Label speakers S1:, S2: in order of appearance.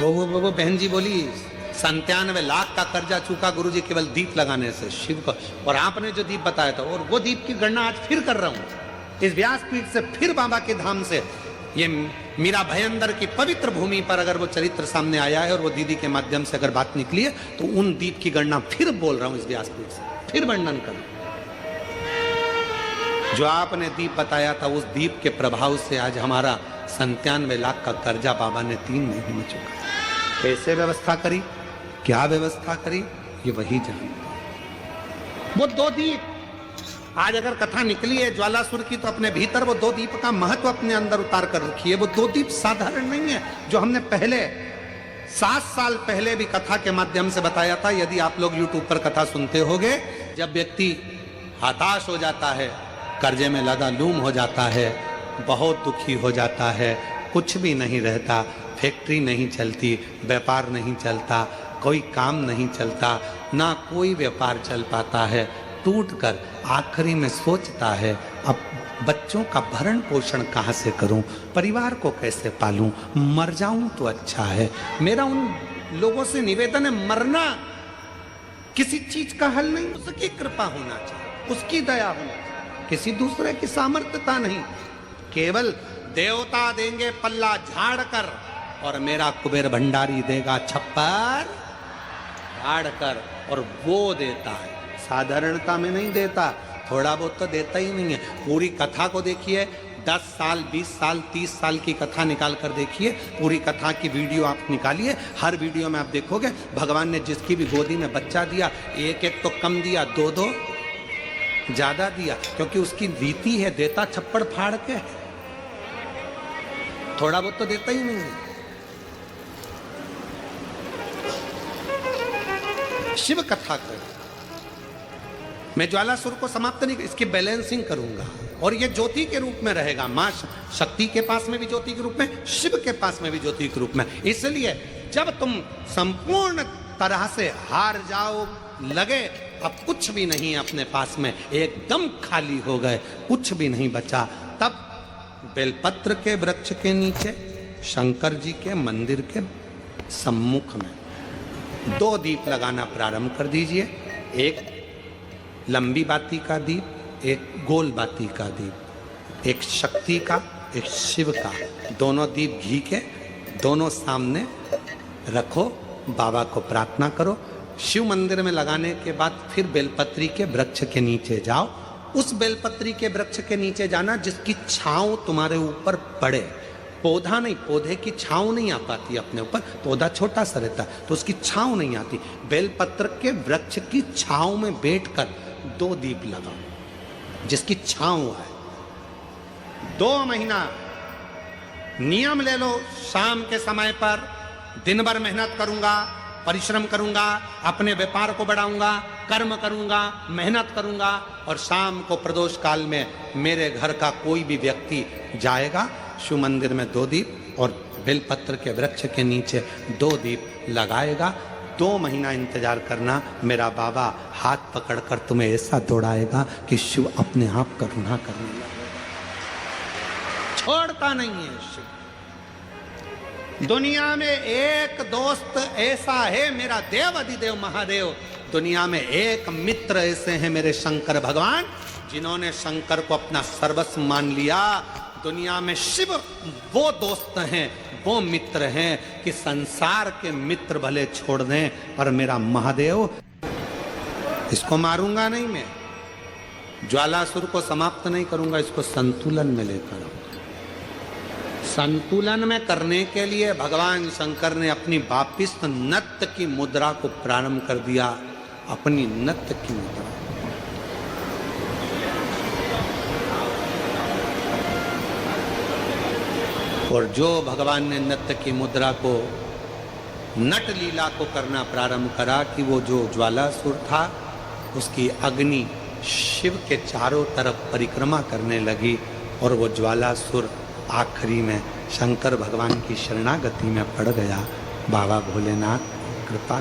S1: वो बहन जी बोली 97 लाख का कर्जा चूका गुरुजी केवल दीप लगाने से शिव को। और आपने जो दीप बताया था, और वो दीप की गणना आज फिर कर रहा हूं इस व्यासपीठ से, फिर बाबा के धाम से। ये मीरा भयंदर की पवित्र भूमि पर अगर वो चरित्र सामने आया है और वो दीदी के माध्यम से अगर बात निकली है, तो उन दीप की गणना फिर बोल रहा हूं इस व्यासपीठ से, फिर वर्णन कर। जो आपने दीप बताया था, उस दीप के प्रभाव से आज हमारा 97 लाख का कर्जा बाबा ने 3 महीने में चुका। कैसे व्यवस्था करी, क्या व्यवस्था करी, ये वही जानता। वो 2 दीप आज अगर कथा निकली है ज्वालासुर की, तो अपने भीतर वो 2 दीप का महत्व अपने अंदर उतार कर रखी है। वो 2 दीप साधारण नहीं है, जो हमने पहले 7 साल पहले भी कथा के माध्यम से बताया था। यदि आप लोग YouTube पर कथा सुनते होंगे, जब व्यक्ति हताश हो जाता है, कर्जे में लदालूम हो जाता है, बहुत दुखी हो जाता है, कुछ भी नहीं रहता, फैक्ट्री नहीं चलती, व्यापार नहीं चलता, कोई काम नहीं चलता, ना कोई व्यापार चल पाता है, टूटकर आखिरी में सोचता है अब बच्चों का भरण पोषण कहाँ से करूं, परिवार को कैसे पालूं, मर जाऊं तो अच्छा है। मेरा उन लोगों से निवेदन है, मरना किसी चीज का हल नहीं, उसकी कृपा होना चाहिए, उसकी दया होना चाहिए, किसी दूसरे की सामर्थ्यता नहीं। केवल देवता देंगे पल्ला झाड़ कर, और मेरा कुबेर भंडारी देगा छप्पर झाड़ कर, और वो देता है, साधारणता में नहीं देता, थोड़ा बहुत तो देता ही नहीं है। पूरी कथा को देखिए, 10 साल 20 साल 30 साल की कथा निकाल कर देखिए, पूरी कथा की वीडियो आप निकालिए, हर वीडियो में आप देखोगे भगवान ने जिसकी भी गोदी में बच्चा दिया, एक एक तो कम दिया, 2-2 ज्यादा दिया, क्योंकि उसकी रीति है, देता छप्पड़ फाड़ के, थोड़ा बहुत तो देता ही नहीं है। शिव कथा कर, मैं ज्वालासुर को समाप्त नहीं, इसकी बैलेंसिंग करूंगा, और ये ज्योति के रूप में रहेगा। मां शक्ति के पास में भी ज्योति के रूप में, शिव के पास में भी ज्योति के रूप में। इसलिए जब तुम संपूर्ण तरह से हार जाओ, लगे अब कुछ भी नहीं अपने पास में, एकदम खाली हो गए, कुछ भी नहीं बचा, तब बेलपत्र के वृक्ष के नीचे शंकर जी के मंदिर के सम्मुख में 2 दीप लगाना प्रारंभ कर दीजिए। एक लंबी बाती का दीप, एक गोल बाती का दीप, एक शक्ति का, एक शिव का, दोनों दीप घी के दोनों सामने रखो, बाबा को प्रार्थना करो। शिव मंदिर में लगाने के बाद फिर बेलपत्री के वृक्ष के नीचे जाओ। उस बेलपत्री के वृक्ष के नीचे जाना जिसकी छांव तुम्हारे ऊपर पड़े, पौधा नहीं, पौधे की छांव नहीं आ पाती अपने ऊपर, पौधा छोटा सा रहता तो उसकी छांव नहीं आती। बेलपत्र के वृक्ष की छांव में बैठकर 2 दीप लगाओ जिसकी छांव है। 2 महीना नियम ले लो, शाम के समय पर दिन भर मेहनत करूंगा, परिश्रम करूंगा, अपने व्यापार को बढ़ाऊंगा, कर्म करूंगा, मेहनत करूंगा, और शाम को प्रदोष काल में मेरे घर का कोई भी व्यक्ति जाएगा, शिव मंदिर में 2 दीप और बेलपत्र के वृक्ष के नीचे 2 दीप लगाएगा। 2 महीना इंतजार करना, मेरा बाबा हाथ पकड़कर तुम्हें ऐसा दौड़ाएगा कि शिव अपने आप करुणा करने लगेगा, छोड़ता नहीं है शिव। दुनिया में एक दोस्त ऐसा है मेरा देव अधिदेव महादेव, दुनिया में एक मित्र ऐसे हैं मेरे शंकर भगवान, जिन्होंने शंकर को अपना सर्वस्व मान लिया। दुनिया में शिव वो दोस्त हैं, वो मित्र हैं कि संसार के मित्र भले छोड़ दें, पर मेरा महादेव, इसको मारूंगा नहीं मैं, ज्वालासुर को समाप्त नहीं करूंगा, इसको संतुलन में लेकर आऊंगा। संतुलन में करने के लिए भगवान शंकर ने अपनी वापिस नत्य की मुद्रा को प्रारंभ कर दिया, अपनी नत्य की मुद्रा। और जो भगवान ने नत्य की मुद्रा को, नट लीला को करना प्रारंभ करा कि वो जो ज्वालासुर था उसकी अग्नि शिव के चारों तरफ परिक्रमा करने लगी, और वो ज्वालासुर आखिरी में शंकर भगवान की शरणागति में पड़ गया। बाबा भोलेनाथ कृपा